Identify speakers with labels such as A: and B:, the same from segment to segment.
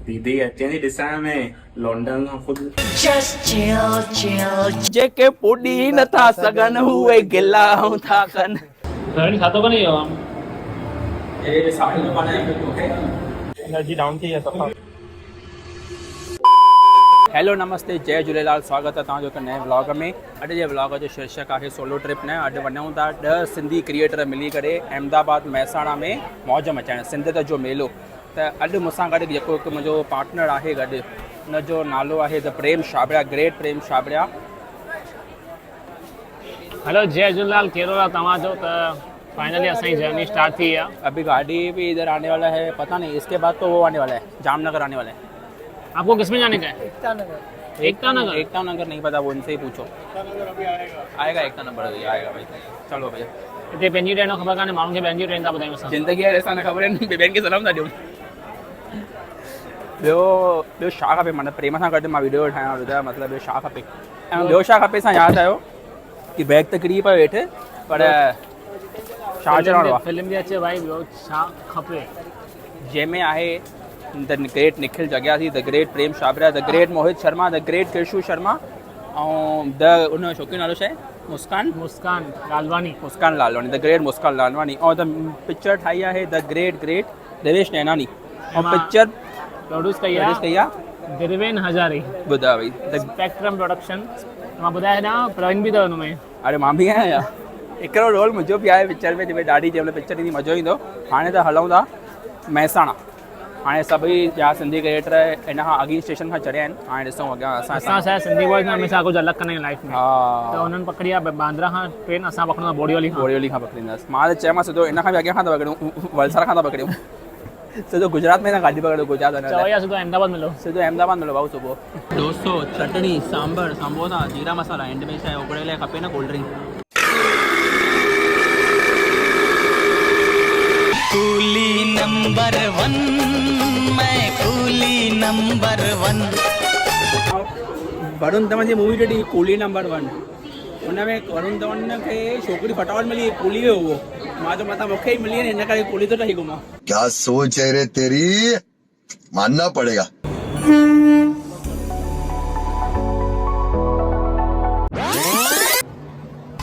A: दीदी अचे थी ॾिसण में लॉन्डन खां ख़ुदि
B: जेके पुॾी नथा सघनि उहे गिलाऊं था कनि।
C: घणी खाधो कोन्हे इहो
A: एनर्जी डाउन थी आहे सफ़ा।
B: हेलो नमस्ते जय झूलेलाल, स्वागत आहे तव्हांजो हिकु नए व्लॉग में। अॼु जे व्लॉग जो शीर्षक आहे सोलो ट्रिप न। अॼु वञूं था 10 सिंधी क्रिएटर मिली करे अहमदाबाद मैसाणा में मौज मचाइण, सिंधियत जो मेलो। त अॼु मूंसां गॾु जेको हिकु मुंहिंजो पार्टनर आहे गॾु, हुनजो नालो आहे the Prem Chhabria, great Prem Chhabria.
C: Hello जय झूलेलाल, कहिड़ो आहे तव्हांजो? त फाइनली असांजी जर्नी स्टार्ट थी आहे।
B: अभी गाड़ी भी इधर आने वाला है, पता नहीं इसके बाद तो वो आने वाला है, जामनगर आने वाला है।
C: आपको किस में जाने का है? एकता नगर।
B: एकता नगर नहीं पता, वो उनसे ही पूछो। आएगा एकता नंबर आएगा भाई। चलो भैया,
C: हिते पंहिंजी ट्रेन ख़बर कान्हे, माण्हुनि खे पंहिंजी ट्रेन था ॿुधायूं असां।
B: ज़िंदगी आहे असां न ख़बर आहिनि, ॿियनि खे सलाम था ॾियूं। ॿियो छा खपे? माना प्रेम सां गॾु मां वीडियो ठाहियां, ॿुधायो मतिलबु ॿियो छा खपे? ऐं ॿियो छा खपे सां यादि आयो कि बैग त किरी पियो हेठि, पर छा चवणो आहे?
C: फिल्म बि अचे भाई, ॿियो छा खपे?
B: जंहिंमें आहे द ग्रेट निखिल जगियासी, the great Prem Chhabria, the great Mohit Sharma, the great Kishu Sharma, ऐं द उन छोकिरी नालो छा आहे? Muskan Lalwani, the great Muskan Lalwani. और द पिक्चर ठाही आहे द ग्रेट देवेश नैनानी। और पिक्चर
C: प्रोड्यूस कई आहे दिरवेन हजारी।
B: ॿुधा भई
C: स्पेक्ट्रम प्रोडक्शन। मां ॿुधाए छॾियां, प्रवीण बि अथव हुन में।
B: अरे मां बि आहियां यार, हिकिड़ो रोल मुंहिंजो बि आहे पिक्चर में, जंहिंमें ॾाढी जंहिंमहिल पिक्चर ईंदी मज़ो ईंदो। हाणे त हलूं था मैसाणा। हाणे सभई जा सिंधी क्रिएटर इन खां अॻी स्टेशन खां चढ़िया आहिनि। हाणे ॾिसूं अॻियां असां छा सिंधी वॉइस में हमेशह कुझु अलॻि कंदा आहियूं लाइफ में। त हुननि पकड़ी आहे बांद्रा खां ट्रेन, असां पकड़ूं था बोरीवली खां पकड़ींदासीं। मां त चयोमांसि सिधो इन खां बि अॻियां खां था पकड़ूं, वलसाड़ खां था पकड़ूं। सिधो गुजरात में न गाॾी पकड़ो, गुजरात
C: सिधो अहमदाबाद मिलो भाऊ सुबुह।
B: डोसो, चटणी, सांभर, समोसा, जीरा मसाला, एंड में छा आहे उबड़े लाइ खपे न कोल्ड ड्रिंक।
D: कूली नंबर 1, मैं कूली नंबर 1।
B: वरुण धवन जी मूवी ॾिठी कूली नंबर 1। हुन में वरुण धवन खे छोकिरी फटाफट मिली, कूली हुयो उहो। मां त मथां मूंखे ई मिली आहिनि, हिन करे कूली थो ठही घुमां।
E: क्या सोच है रे तेरी, मानना पड़ेगा।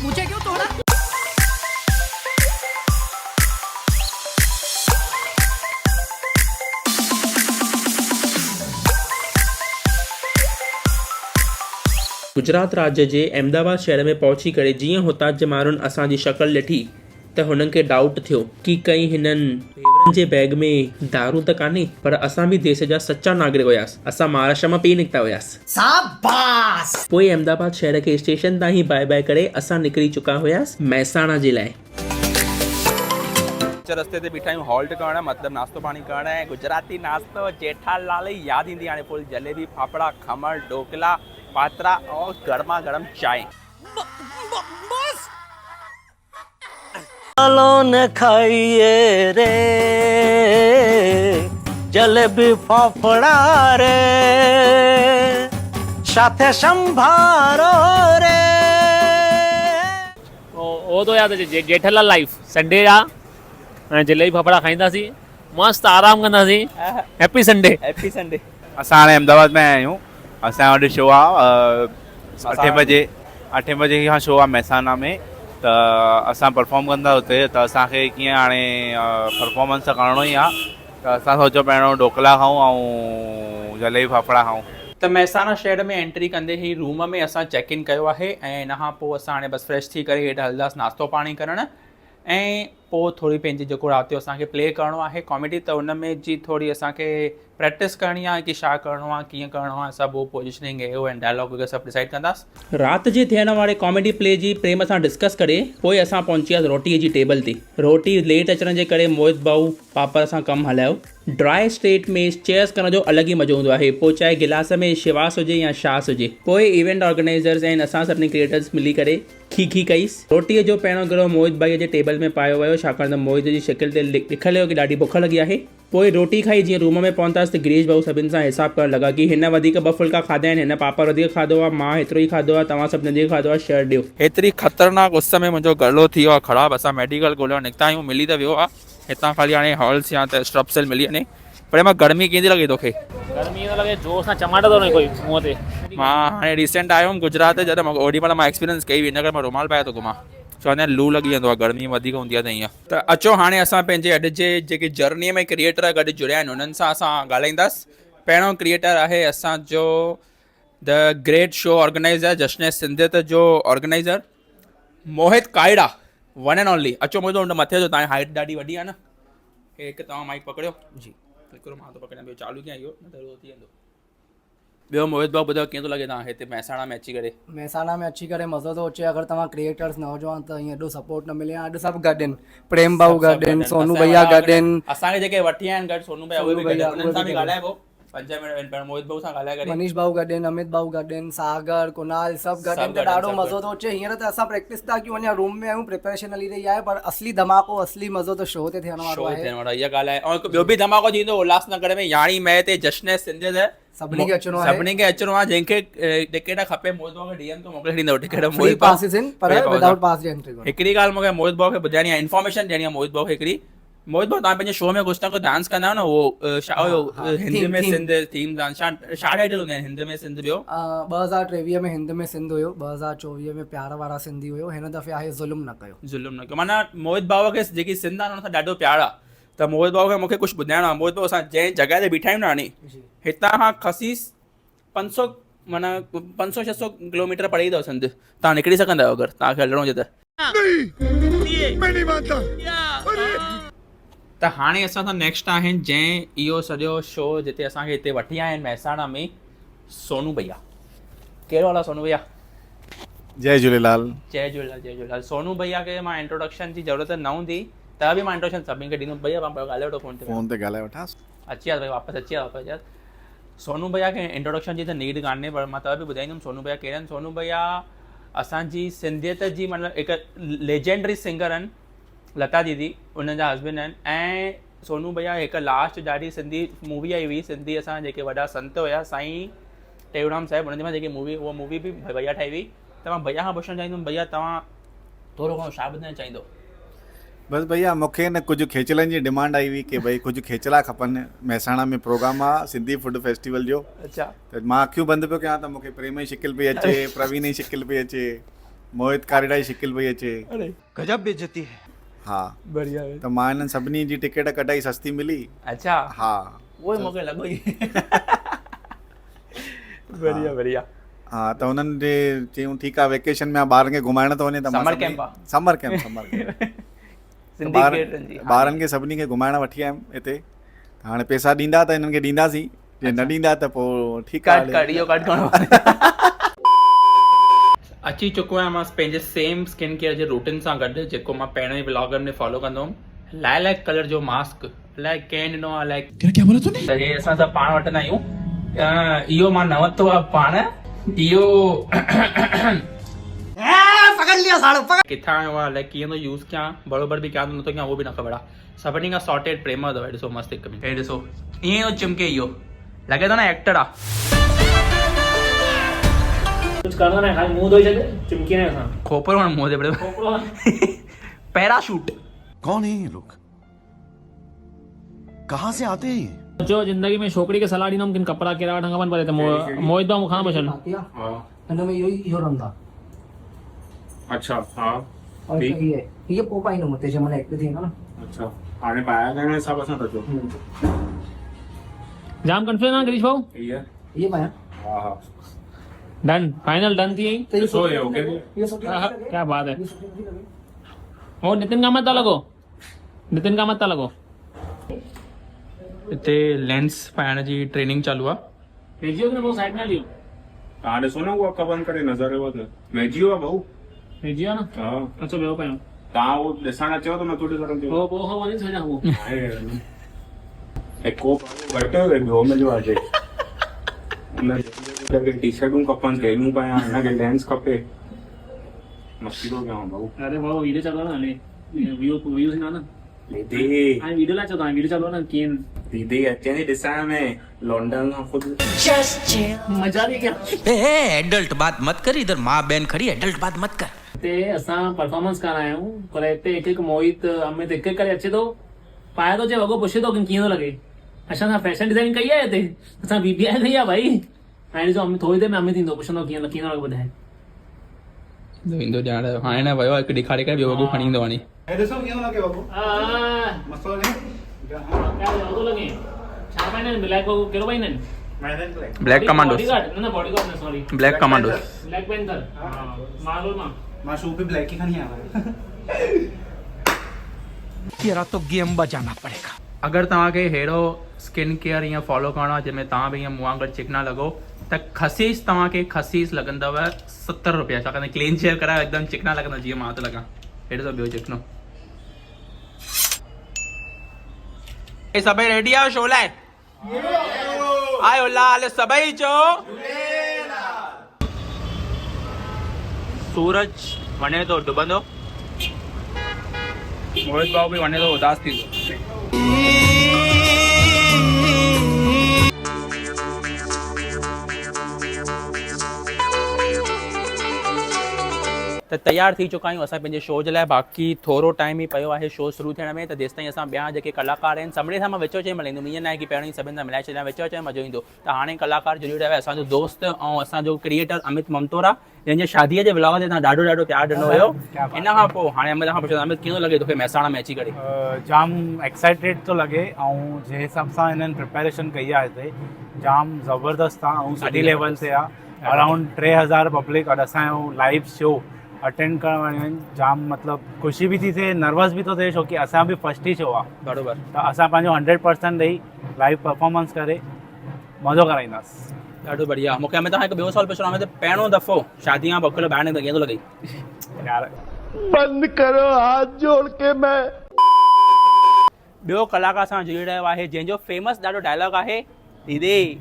D: मुझे क्यों तोड़ा?
F: गुजरात राज्य जे अहमदाबाद शहर में पहुची करे जीअं हुतां जे माण्हुनि असांजी शक्ल ॾिठी त हुननि खे डाउट थियो कि कई हिननि फेवरनि जे बैग में दारू त कान्हे, पर असां बि देश जा सच्चा नागरिक हुयासीं। असां महाराष्ट्र मां पी निकिता हुयासीं।
D: शाबाश।
F: पोइ अहमदाबाद शहर खे स्टेशन तां ई बाय बाय करे असां निकिरी चुका हुयासीं मैसाणा जे लाइ।
B: रस्ते ते बीठा आहियूं हॉल्ट करण, मतिलबु नाश्तो पाणी करण। ऐं गुजराती नाश्तो जेठालाल ई यादि ईंदी हाणे फुल जलेबी, फाफड़ा, खमण, ढोकला, पात्रा और गर्मा गर्म चाय।
D: न खाइए रे जलेबी फाफड़ा रे, साथे संभारो रे।
C: ओ तो याद है जेठालाल लाइफ संडे जा जलेबी फाफड़ा खाईंदासीं, मस्त आराम कंदासीं। Happy Sunday.
G: असां हाणे अहमदाबाद में आया आहियूं। असांजो अॼु शो आहे 8 बजे खां शो आहे मैसाणा में। त असां परफॉर्म कंदा हुते, त असांखे कीअं हाणे परफॉर्मेंस त करिणो ई आहे। त असां सोचियो पहिरियों ढोकला खाऊं ऐं जलेबी फाफड़ा खाऊं।
B: त मैसाणा शहर में एंट्री कंदे ई रूम में असां चेक इन कयो आहे। ऐं इन खां पोइ असां हाणे बसि फ्रेश थी करे हेठि हलंदासीं नाश्तो पाणी करणु। ऐं पोइ थोरी पंहिंजी जेको राति जो असांखे प्ले करिणो आहे कॉमेडी, त उन में जी थोरी असांखे प्रैक्टिस करणी आहे कि छा करिणो आहे, कीअं करिणो आहे, सभु पोजिशनिंग एओ ऐं डायलॉग वग़ैरह सभु डिसाइड कंदासीं।
F: राति जे थियण वारे कॉमेडी प्ले जी प्रेम सां डिस्कस करे पोइ असां पहुची वियासीं रोटीअ जी टेबल ते। रोटी लेट अचण जे करे मोहित भाऊ पापड़ सां कमु हलायो। ड्राई स्टेट में चेयर्स करण जो अलॻि ई मज़ो हूंदो आहे, पोइ चाहे गिलास में शिवास हुजे या छास हुजे। पोइ इवेंट ऑर्गेनाइज़र्स ऐं असां सभिनी क्रिएटर्स मिली करे खी कईसीं। रोटीअ जो पहिरियों गिरो मोहित भाईअ जे टेबल में पायो वियो, छाकाणि त मोहित जी शिकिल ते लिखियलु हुयो कि ॾाढी बुख लॻी आहे। पोइ रोटी खाई जीअं रूम में पहुतासीं त गिरीश भाऊ सभिनि सां हिसाबु करणु लॻा कि हिन वधीक 2 फुल्का खाधा आहिनि, हिन पापड़ वधीक खाधो आहे, मां हेतिरो ई खाधो आहे, तव्हां सभु वधीक खाधो आहे, शेयर ॾियो।
B: हेतिरी ख़तरनाक उस में मुंहिंजो गलो थी वियो आहे ख़राबु। असां मेडिकल ॻोल्हण निकिता आहियूं, मिली त वियो आहे हितां, ख़ाली हाणे हॉल्स या त स्ट्रप्सिल मिली वञे पर मां गर्मी कीअं थी लॻे तोखे?
C: गर्मी तो लगे जोर सां चमाटो तो नहीं कोई मुंह ते।
B: मां हाणे रिसेंट आयो हुउमि गुजरात, जॾहिं मां ओॾी महिल मां एक्सपीरियंस कई हुई, इन करे मां रुमाल पाए थो घुमां। चवंदा आहिनि लू लॻी वेंदो आहे, गर्मी वधीक हूंदी आहे त ईअं। त अचो हाणे असां पंहिंजे अॼु जे जेके जर्नीअ में क्रिएटर गॾु जुड़िया आहिनि उन्हनि सां असां ॻाल्हाईंदासीं। पहिरों क्रिएटर आहे असांजो the great show organiser, Jashn Sindhiyat जो organiser Mohit Kayda, one and only. अचो मोहित हुन मथे जो, तव्हांजी हाइट ॾाढी वॾी आहे न। हिकु तव्हां माइक पकड़ियो जी, हिकिड़ो मां थो पकड़ियां, ॿियो चालू कीअं इहो न त थी वेंदो। ॿियो मोहित भाउ ॿुधायो कीअं थो लॻे तव्हां हिते महसाणा में अची करे?
H: महसाणा में अची करे मज़ो थो अचे। अगरि तव्हां क्रिएटर्स न हुजो त हीअं एॾो सपोर्ट न मिले। अॼु सभु गॾु आहिनि, प्रेम भाऊ गॾु आहिनि, सोनू भैया गॾु आहिनि,
B: असांखे जेके वठी आया आहिनि गॾु सोनू भैया उहे बि गॾु आहिनि, उन्हनि सां बि ॻाल्हाइबो 5 मिनट पहिरियों मोहित भाऊ सां ॻाल्हाए करे।
H: मनीष भाऊ गॾु आहिनि, अमित भाऊ गॾु आहिनि, सागर, कुनाल सभु गॾु आहिनि। त ॾाढो मज़ो थो अचे। हींअर त असां प्रैक्टिस था कयूं, अञा रूम में आहियूं, प्रिपरेशन हली रही आहे, पर असली धमाको असली मज़ो त शो ते थियण वारो आहे।
B: इहा ॻाल्हि आहे। ऐं हिकु ॿियो बि धमाको थींदो उल्हासनगर में, यारहीं मई ते जश्न सिंधियत।
H: सभिनी खे अचिणो आहे,
B: सभिनी खे अचिणो आहे। जंहिंखे टिकट खपे मोहित भाउ खे डीएम तो मोकिले ॾींदो टिकट।
H: फ्री पासिस आहिनि पर विदाउट पास जी एंट्री।
B: हिकिड़ी ॻाल्हि मूंखे मोहित भाउ खे ॿुधाइणी आहे, इन्फॉर्मेशन ॾियणी आहे मोहित भाउ खे हिकिड़ी। मोहित भाउ तव्हां पंहिंजे शो में कुझु न कुझु डांस कंदा आहियो न, उहो छा हुयो हिंदी में सिंध थीम डांस, छा टाइटल हूंदा आहिनि हिंदी में सिंध? ॿियो
H: 2023 में हिंद में सिंध हुयो, 2024 में प्यार वारा सिंधी हुयो, हिन दफ़े आहे ज़ुल्म न कयो।
B: ज़ुल्म न कयो माना मोहित भाउ खे जेकी सिंध आहे हुन सां ॾाढो प्यार आहे। त मोहित भाउ खे मूंखे कुझु ॿुधाइणो आहे। मोहित भाउ असां जंहिं जॻह ते बीठा आहियूं न हाणे, हितां खां खसीस 500 माना 500-600 किलोमीटर परे ई अथव सिंध। तव्हां निकिरी सघंदा आहियो अगरि तव्हांखे हलणो हुजे त। त हाणे असां सां नेक्स्ट आहिनि जंहिं इहो सॼो शो जिते असांखे हिते वठी आया आहिनि महसाणा में, सोनू भैया। कहिड़ो हाल आहे सोनू भैया?
G: जय झूलेलाल।
B: जय झूलेलाल, जय झूलेलाल। सोनू भैया खे मां इंट्रोडक्शन जी ज़रूरत न हूंदी, त बि मां इंट्रोडक्शन सभिनी खे ॾींदुमि। भैया मां ॻाल्हाए वठो फ़ोन ते
G: ॻाल्हाए वठांसि।
B: अची विया वापसि, अची विया वापसि। सोनू भैया खे इंट्रोडक्शन जी त नीड कान्हे, पर मां त बि ॿुधाईंदुमि सोनू भैया कहिड़ा आहिनि। सोनू भैया असांजी सिंधियत जी मतिलबु हिकु लेजेंडरी सिंगर आहिनि, लता दीदी उन्हनि जा हस्बैंड आहिनि। ऐं सोनू भैया हिकु लास्ट ॾाढी सिंधी मूवी आई हुई, सिंधी असां जेके वॾा संत हुया साईं टेऊराम साहिबु, उन्हनि जे मां जेकी मूवी, उहा मूवी बि भैया ठाही हुई। त मां भैया खां पुछणु चाहींदुमि, भैया तव्हां थोरो घणो छा ॿुधाइणु चाहींदो?
G: बसि भैया मूंखे न कुझु खेचलनि जी डिमांड आई हुई की भई कुझु खेचला खपनि। महसाणा में प्रोग्राम आहे सिंधी फूड फेस्टिवल जो।
B: अच्छा।
G: त मां अखियूं बंदि पियो कयां त मूंखे प्रेम जी शिकिल पई अचे, प्रवीण जी शिकिल पई अचे, मोहित कारेड़ा जी शिकिल पई अचे।
D: गजब बेइज्जती है।
G: हा
B: बढ़िया।
G: त मां हिननि सभिनी जी टिकट कढाई, सस्ती मिली।
B: अच्छा।
G: हा
B: उहो ई मूंखे लॻो ई। बढ़िया बढ़िया।
G: हा त हुननि जे चयूं ठीकु आहे वेकेशन में ॿारनि खे घुमाइण थो वञे त
B: समर कैंप आहे।
G: समर कैंप ॿारनि खे सभिनी खे घुमाइण वठी आयमि हिते। हाणे पैसा ॾींदा त हिननि खे ॾींदासीं, जे न ॾींदा त पोइ ठीकु आहे।
B: अची चुको आहियां मां पंहिंजे सेम स्किन केयर जे रूटीन सां गॾु, जेको मां पहिरियों ई ब्लॉगर में फॉलो कंदो हुउमि। लाइलैक कलर जो मास्क, अलाए कंहिं ॾिनो आहे, अलाए क्या बोला तूने? त हे असां सभु पाण वठंदा आहियूं। इहो मां न वरितो आहे पाण, इहो
D: पकड़ लिया साड़ो पकड़।
B: किथां आयो आहे, अलाए कीअं थो यूज़ कयां, बराबरि बि कयां थो नथो कयां उहो बि न ख़बर आहे। सभिनी खां सॉर्टेड प्रेम अथव, ॾिसो मस्तु हिकु मिनट, हे ॾिसो ईअं चिमके, इहो लॻे थो न एक्टर आहे।
C: कुछ करना नहीं, खाली मुंह धोई छॾ, चिमकी न असां
B: खोपरो हाणे मुंहं ते पड़े। पैराशूट।
E: कौन है ये लोग, कहाँ से आते हैं?
C: जो जिंदगी में छोकिरी खे सलाह ॾींदुमि किन कपिड़ा कहिड़ा वठणु खपनि, पर हिते मोहित भाउ मूंखां पुछनि।
H: हिन में इहो रंग आहे।
A: अच्छा हाँ
H: और ये पोपा इन मते जे मन एक्ट थींदा न।
A: अच्छा हाणे पाया गए हिसाब सां रखो।
C: जाम कंफ्यूजन आहे गिरीश भाऊ।
H: ये पाया।
A: हाँ हाँ
C: डन, फाइनल डन थी वई।
A: सो ये ओके।
H: ये सुठी लगे।
C: क्या बात है।
H: ये सुठी लगे।
C: और नितिन का मत लॻो, नितिन का मत लॻो।
B: हिते लेंस पाइण जी ट्रेनिंग चालू आहे।
C: भेजियो न भाऊ, साइड में हलियो।
A: तव्हां ॾिसो न उहो अख बंदि करे नज़र वधि वेझी आहे भाऊ।
C: भेजियो न।
A: हाँ
C: अचो वियो पियो।
A: तव्हां उहो ॾिसणु अचो त नथो ॾिसणु
C: वो वो वञी छॾियां वो।
A: हिकु घटि ॿियो मिलियो आहे हुनखे टी शर्टूं खपनि, गेनूं पायां, हिनखे लेंस खपे। मस्ती थो कयां भाऊ।
C: अरे भाऊ वीडियो चालू आहे न, हले व्यूज़ ईंदा न।
A: दीदी
C: हाणे वीडियो लाइ चओ, तव्हां वीडियो चालू आहे न कीअं?
A: दीदी अचे थी ॾिसण में लॉन्डन खां ख़ुदि
C: मजा नहीं क्या?
D: एडल्ट बात मत कर, इधर माँ बहन खड़ी, एडल्ट बात मत कर।
C: हिते असां परफॉर्मेंस करण आया आहियूं, पर हिते हिकु हिकु मोहित अमित हिकु हिकु करे अचे थो, पाए थो, चए वॻो पुछे थो कि कीअं थो लॻे। अच्छा तव्हां फैशन डिज़ाइनिंग कई आहे हिते? असां BBI कई आहे भाई। हाणे ॾिसो थोरी देरि में अमित ईंदो, पुछंदो कीअं कीअं लॻो ॿुधाए।
B: ईंदो ॼाण हाणे न वियो हिकु ॾेखारे करे ॿियो वॻो खणी ईंदो हाणे।
C: छा पाईंदा आहिनि? ब्लैक वॻो कहिड़ो पाईंदा आहिनि?
B: Black commandos.
C: बॉडीगार्ड न बॉडीगार्ड न sorry
B: black commandos.
C: Black panther. मां शू पे ब्लैक ही खणी आया।
B: तेरा तो गेम बजाना पड़ेगा। अगर तव्हांखे अहिड़ो स्किन केयर ईअं फॉलो करणो आहे जंहिंमें तव्हां बि ईअं मूं वांगुरु चिकना लॻो त खसीस तव्हांखे खसीस लॻंदव 70 रुपया। छाकाणि क्लीन शेव करायो हिकदमि चिकना लॻंदव जीअं मां थो लॻां। हेॾो त ॿियो चिकनो। हे सभई रेडी आहियो शो लाइ? आयो लाल सभई चओ सूरज वञे थो डुबंदो, मोहित भाऊ बि वञे थो उदास थींदो। त तयार थी चुका आहियूं असां पंहिंजे शो जे लाइ। बाक़ी थोरो टाइम ई पियो आहे शो शुरू थियण में, त जेसि ताईं असां ॿिया जेके कलाकार आहिनि सभिनी सां मां विचो चई मिलाईंदुमि। ईअं न आहे की पहिरियों ई सभिनि सां मिलाए छॾियां, विचो चई मज़ो ईंदो। त हाणे कलाकार जुड़ी रहियो आहे असांजो दोस्त ऐं असांजो क्रिएटर अमित ममतोरा, जंहिंजे शादीअ जे व्लॉग ते तव्हां ॾाढो ॾाढो प्यारु ॾिनो हुयो। इन खां पोइ हाणे अमित खां पुछो, अमित कीअं लॻे तोखे मैसाणा में अची करे?
G: जाम एक्साइटेड थो लॻे ऐं जंहिं हिसाब सां हिननि प्रिपेरेशन कई आहे हिते जाम ज़बरदस्त आहे ऐं सुठी लेवल ते आहे। अराउंड 3000 पब्लिक और असांजो लाइव शो अटेंड करण वारियूं आहिनि। जाम मतिलबु ख़ुशी बि थी थिए, नर्वस बि थो थिए, छो की असां बि फर्स्ट ई शो आहे।
B: बराबरि।
G: त असां पंहिंजो 100% ॾेई लाइव परफॉर्मेंस करे मज़ो कराईंदासीं।
B: ॾाढो बढ़िया। मूंखे अमित खां हिकु ॿियो सवाल पुछणो आहे, पहिरियों दफ़ो शादी खां बकिलो ॿाहिरि निकितो कीअं थो लॻे?
G: यार
E: बंद करो हाथ जोड़ के मैं
B: ॿियो कलाकार सां जुड़ी रहियो आहे जंहिंजो फेमस ॾाढो डायलॉग आहे, दीदी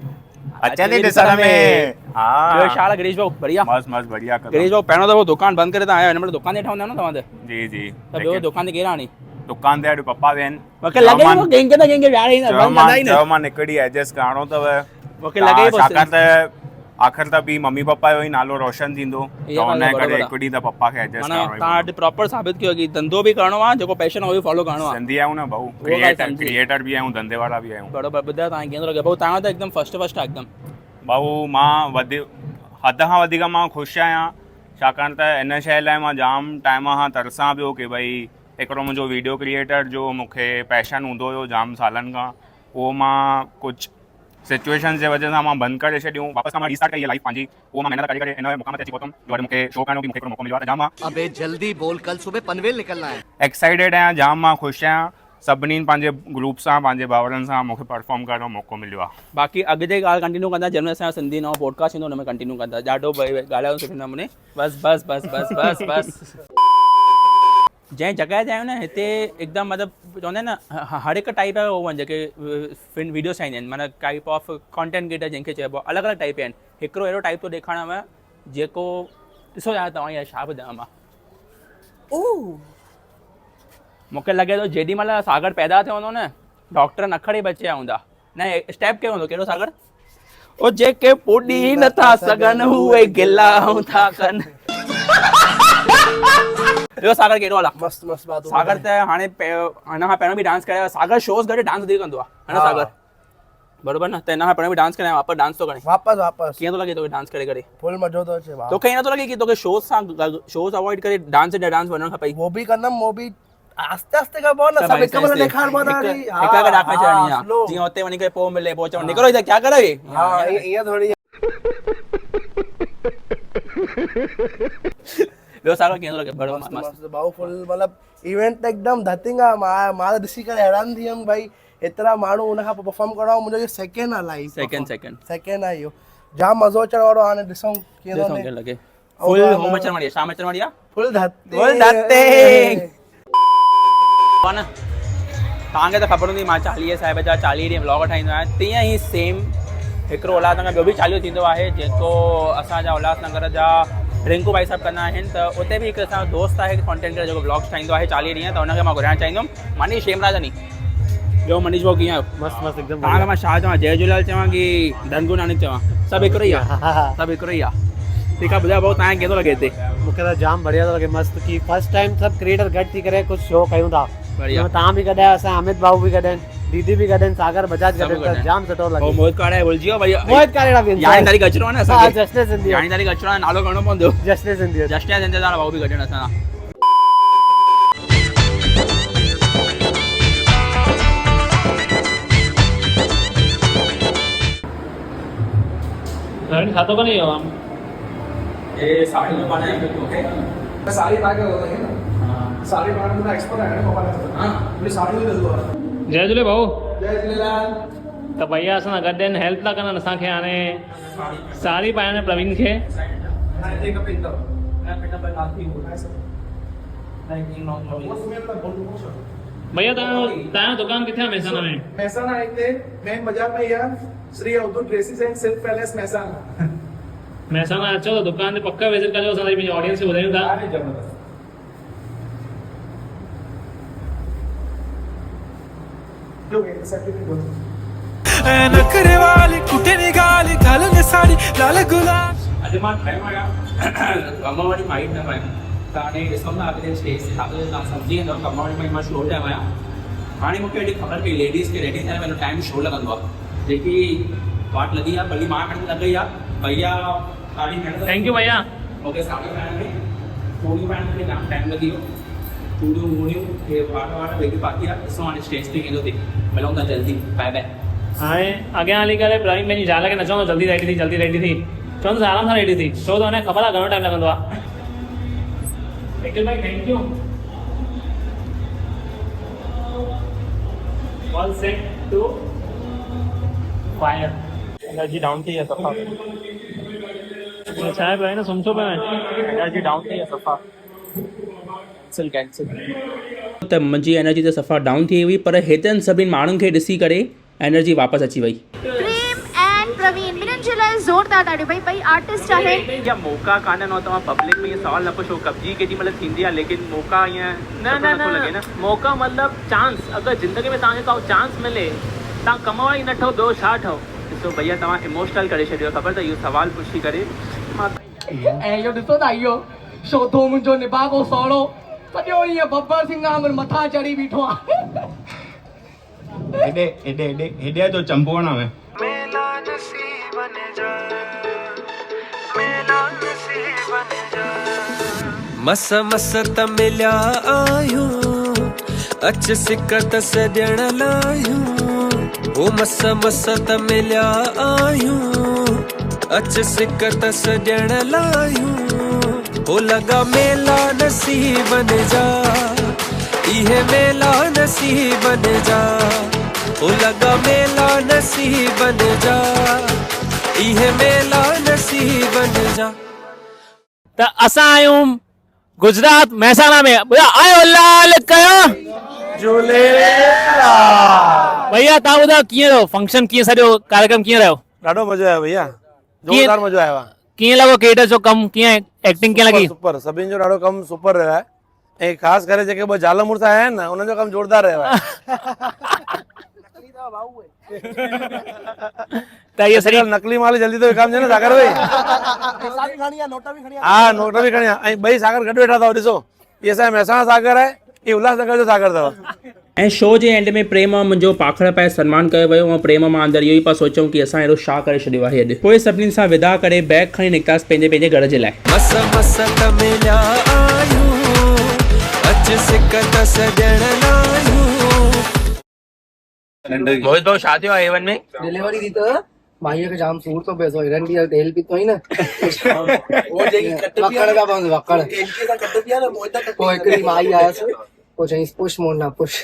G: अचनि ॾिसण में।
B: ॿियो छा हाल आहे गिरीश भाऊ? बढ़िया
G: मस्त मस्त बढ़िया।
B: गिरीश भाऊ पहिरियों दफ़ो दुकान बंदि करे तव्हां आया, हिन महिल दुकान ते ठहंदा न तव्हां त?
G: जी जी।
B: त ॿियो दुकान ते केरु हाणे?
G: दुकान ते अॼु पप्पा विया आहिनि।
B: मूंखे लॻे पियो कंहिंखे न कंहिंखे विहारे ईंदा, बंदि कंदा ई न।
G: मां निकिरी एडजस्ट करणो अथव।
B: मूंखे लॻे पियो
G: छाकाणि त आख़िर त बि मम्मी पप्पा जो ई नालो रोशन थींदो, त हुन करे हिकु ॾींहुं त पप्पा खे एडजस्ट करणो आहे।
B: तव्हां अॼु प्रॉपर साबित कयो की धंधो बि करणो आहे, जेको पैशन आहे उहो फॉलो करणो आहे।
G: सिंधी आहियूं न भाऊ, क्रिएटर बि आहियूं, धंधे वारा बि आहियूं।
B: बराबरि। ॿुधायो तव्हां कीअं थो लॻे भाऊ? तव्हां त हिकदमि फर्स्ट आहे हिकदमि।
G: भाऊ मां हद खां वधीक मां ख़ुशि आहियां, छाकाणि त इन शइ लाइ मां जाम टाइम खां तरसां पियो की भई हिकिड़ो मुंहिंजो वीडियो क्रिएटर जो मूंखे पैशन हूंदो हुयो जाम सालनि खां, उहो मां कुझु सिचुएशन जे वजह सां मां बंदि करे छॾियूं। वापसि खां मां रीस्टार्ट कई लाइफ पंहिंजी, उहो मां महिनत करे हिन मुक़ाम ते अची पहुतमि जो अॼु मूंखे शो करण जो मूंखे मौक़ो मिलियो आहे। त जाम मां
E: अबे जल्दी बोल, कल सुबह पनवेल निकलना है।
G: एक्साइटेड आहियां, जाम मां ख़ुशि आहियां। सभिनी पंहिंजे ग्रुप सां पंहिंजे भाउरनि सां मूंखे परफॉर्म करण जो मौक़ो मिलियो आहे।
B: बाक़ी अॻिते ॻाल्हि कंटिन्यू कंदा, जंहिंमहिल असांजो सिंधी नओं पॉडकास्ट ईंदो हुन में कंटिन्यू कंदा। ॾाढो ॻाल्हायो सुठे नमूने। बस बस बस बस बस बस। जंहिं जॻह ते आहियूं न हिते हिकदमि मतिलबु चवंदा आहिनि न हर हिकु टाइप जा उहो आहिनि जेके वीडियोस ठाहींदा आहिनि, माना टाइप ऑफ कॉन्टेंट क्रिएटर जंहिंखे चइबो आहे। अलॻि अलॻि टाइप आहिनि। हिकिड़ो अहिड़ो टाइप थो ॾेखारियांव जेको ॾिसो यार तव्हां यार छा ॿुधायां मां। मूंखे लॻे थो जेॾी महिल सागर पैदा थियो हूंदो न, डॉक्टर न खणी बचिया हूंदा। न स्टेप कयो हूंदो, कहिड़ो सागर? ओ जेके पुॾी नथा सघनि उहे गिला था कनि। ॿियो सागर कहिड़ो हाल आहे?
H: मस्त मस्त बात।
B: सागर त हाणे हिन खां पहिरियों बि डांस कयो। सागर शोज़ गॾु डांस वधीक कंदो आहे, है न सागर? बरोबर न? त हिन खां पहिरियों बि डांस कराया, वापसि डांस थो करे।
H: वापस
B: कीअं थो लॻे तोखे डांस करे करे?
H: फुल मज़ो थो अचे।
B: तोखे ईअं नथो लॻे की तोखे शोज़ अवॉइड करे डांस वञणु खपे?
H: वो भी कंदमि, वो बि आस्ते आस्ते कबो न, सब हिक महिल ॾेखार ॿ
B: हिकु ॾाका चढ़णी आहे, जीअं हुते वञी करे पोइ मिले, पोइ चवणु निकिरो हिते क्या करे।
H: हा ईअं थोरी।
B: ॿियो सागर कीअं थो लॻे?
H: मस्त भाऊ, फुल मतिलबु इवेंट त हिकदमि धतिंग आहे। मां त ॾिसी करे हैरान थी वियुमि भाई, एतिरा माण्हू हुन खां पोइ परफॉर्म करणो। मुंहिंजो इहो सेकेंड आहे लाइव, सेकेंड आहे इहो। जाम मज़ो अचण वारो। हाणे ॾिसूं कीअं
B: लॻे। फुल होम अचण वारी आहे, शाम अचण वारी आहे,
H: फुल धते।
B: तव्हांखे त ख़बर हूंदी मां 40 साहिब जा 40 ॾींहं व्लॉग ठाहींदो आहियां, तीअं ई सेम हिकिड़ो उल्हासनगर ॿियो बि चालीहो थींदो आहे जेको असांजा उल्हासनगर जा रिंकू भाई साहिबु कंदा आहिनि। त उते बि हिकु असांजो दोस्त आहे कॉन्टेंट क्रिएटर जेको व्लॉग्स ठाहींदो आहे 40 ॾींहं, त हुनखे मां घुराइणु चाहींदुमि। मनीष हेमराजनी। ॿियो मनीष भाऊ कीअं आहियो?
C: मस्त मस्त एकदम।
B: तव्हांखे मां छा चवां, जय झूलेलाल चवां की धनगुरु नानक चवां? सभु हिकिड़ो ई आहे, सभु हिकिड़ो ई आहे। ठीकु आहे, ॿुधायो भाऊ तव्हांखे कीअं थो लॻे हिते?
I: मूंखे त जाम बढ़िया थो लॻे, मस्त की फर्स्ट टाइम सभु क्रिएटर गॾु थी करे कुझु शो कयूं था। बढ़िया। तव्हां बि गॾु आहियो, असां अमित भाऊ बि गॾु आहिनि। डीडीबी गार्डन सागर बजाज
B: सभु
I: गार्डन
B: garden.
I: जाम सुठो
B: ओ
I: लॻे
B: मोहित काड़ा भुलिजी वियो भैया
I: मोहित कारेड़ा बि
B: यानी तारीख़ अचिणो आहे न
I: हा
B: असांखे
I: जश्न सिंधी
B: यानी तारीख़ अचिणो आहे नालो करिणो पवंदो
I: जश्न सिंधी
B: जस्ट इंतज़ार भाऊ बि गॾियण असां
C: रवि खातो का नहीं हो हम
B: ये साड़ी में पाना है ओके
H: साड़ी पाके होता है ना साड़ी पाने में एक्सपर्ट है ना पापा हां मुझे साड़ी दे दो
C: जय झूले भाऊ
H: जय झूलेलाल
C: त भैया असां सां गॾु आहिनि हेल्प था कनि असांखे हाणे साड़ी पाइण प्रवीण खे
H: एक पिन दो मैं पिन पर काफी होता है सब नहीं नो वो समय तक बोल दो
C: भैया तव्हांजो दुकान किथे आहे मैसाना में
H: महसाना हिते मेन बाजार में या Shri Avdhoot dresses and silk palace Mehsana
C: Mehsana अचो त दुकान ते पक्का विज़िट कजो असां पंहिंजी ऑडियंस खे ॿुधायूं था
H: अरे जबरदस्त जो है सर्टिफिकेट
J: नखरे वाली कुटे निघाली घालून साडी लाल गुलाब
B: अॼु मां ठाहियो आहियां कम वारी माइट न पायूं त हाणे ॾिसूं था अॻिते स्टेज ते छा तव्हां सम्झी वेंदव कम वारी माइट मां शो ठाहियो आहियां हाणे मूंखे हेॾी ख़बर पई लेडीज़ खे रेडी थियण में टाइम छो लॻंदो आहे जेकी वाट लॻी आहे भली मां हाणे लॻई आहे भैया साड़ी पाइण
C: थैंक यू भैया
B: मूंखे साड़ी पाइण में चूड़ियूं पाइण में जाम टाइम लॻी वियो चूड़ियूं वूड़ियूं हे वाट वेठी बाक़ी आहे ॾिसूं हाणे स्टेज ते केंदो थी मिलूं था जल्दी बाय बाय
C: हाणे अॻियां हली करे प्रवीण पंहिंजी ज़ाल खे न चवंदो जल्दी रेडी थी चवंदो आराम सां रेडी थी छो त हुनखे ख़बर आहे घणो टाइम लॻंदो आहे निखिल भाई thank you all set to fire
I: energy down थी है सफा
C: छा आहे प्रवीण सुम्ही पियो आहे
I: एनर्जी डाउन थी है सफा कैंसिल
F: त मुंहिंजी एनर्जी त सफ़ा डाउन थी हुई पर हेतिरनि सभिनी माण्हुनि खे ॾिसी करे एनर्जी वापसि अची वई
K: प्रेम एंड प्रवीण ॿिन्हिनि जे लाइ ज़ोरदार ताड़ियूं भई ॿई आर्टिस्ट आहिनि
B: या मौक़ा कान्हनि और तव्हां पब्लिक में इहे सवाल न पुछो कब्जी केॾी महिल थींदी आहे लेकिन मौक़ा ईअं नथो लॻे न
C: मौक़ा मतिलबु चांस अगरि ज़िंदगी में तव्हांखे का चांस मिले तव्हां कमाओ ई न ठहो ॿियो छा ठहो
B: ॾिसो भैया तव्हां इमोशनल करे छॾियो ख़बर अथव इहो सवाल पुछी करे मां
H: ऐं इहो ॾिसो था इहो शोधो मुंहिंजो निभागो सहुरो सॼो ईअं बब्बर सिंह वांगुरु मथां चढ़ी बीठो आहे
A: हेॾे तो चंपोणा में
J: मस मस त मिलिया आहियूं अच सिक त सॼण लायूं ओ मस मस त मिलिया आहियूं अच सिक त सॼण लायूं ओ लॻा मेला नसीबन जा इहे मेला नसीबन जा ओ लॻा मेला नसीबन जा इहे मेला नसीबन जा
C: त असां आहियूं गुजरात महसाना में आयो लाल कयो भैया तव्हां ॿुधायो कीअं रहो फंक्शन कीअं सॼो कार्यक्रम कीअं रहियो
I: ॾाढो मज़ो आयो भैया जोरदार मज़ो आयो आहे
C: कीअं लॻो क्रिएटर जो कमु कीअं एक्टिंग कीअं लॻी
I: सुपर सभिनि जो ॾाढो कमु सुपर रहियो आहे ऐं ख़ासि करे जेके ॿ ज़ाल मुड़ुस आया आहिनि न उन्हनि जो कमु जोरदार रहियो आहे
C: त इहो सॼी
I: नकली माल जल्दी तो विकामजे न सागर भाई हा नोट बि खणी ऐं ॿई सागर गॾु वेठा अथव ॾिसो इहे असांजो महसाना सागर आहे इहे उल्हासनगर जो सागर अथव
F: ऐं शो जे एंड में प्रेम मुंहिंजो पाखड़ पाए सन्मान कयो वियो ऐं प्रेम मां अंदरि इहो ई पिया सोचूं की असां अहिड़ो छा करे छॾियो आहे अॼु पोइ सभिनीनि सां विदा करे बैग खणी निकितासीं पंहिंजे पंहिंजे घर जे लाइ
J: मस मस त मिलिया आहियूं अच सिक त सॼण लायूं
B: मोहित भाऊ छा थियो आहे एवन में
H: डिलीवरी दी त भाईअ खे जाम सूर थो पियो हिरन ॾींहं तेल पीतो ई न वो जेकी कट वकड़ का बंद वकड़ इनके का कट पिया न मोहित का पोइ हिकिड़ी माई आयसि पोइ चईंसि पुश मोना पुश